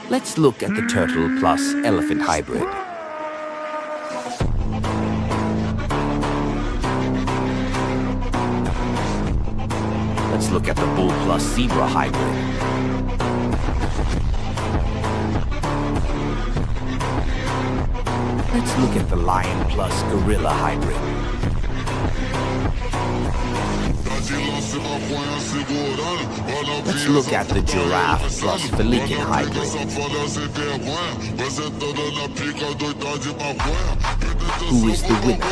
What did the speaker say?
Let's look at the turtle plus elephant hybrid. Let's look at the bull plus zebra hybrid. Let's look at the lion plus gorilla hybrid. Let's look at the giraffe plus pelican hybrid. Who is the winner?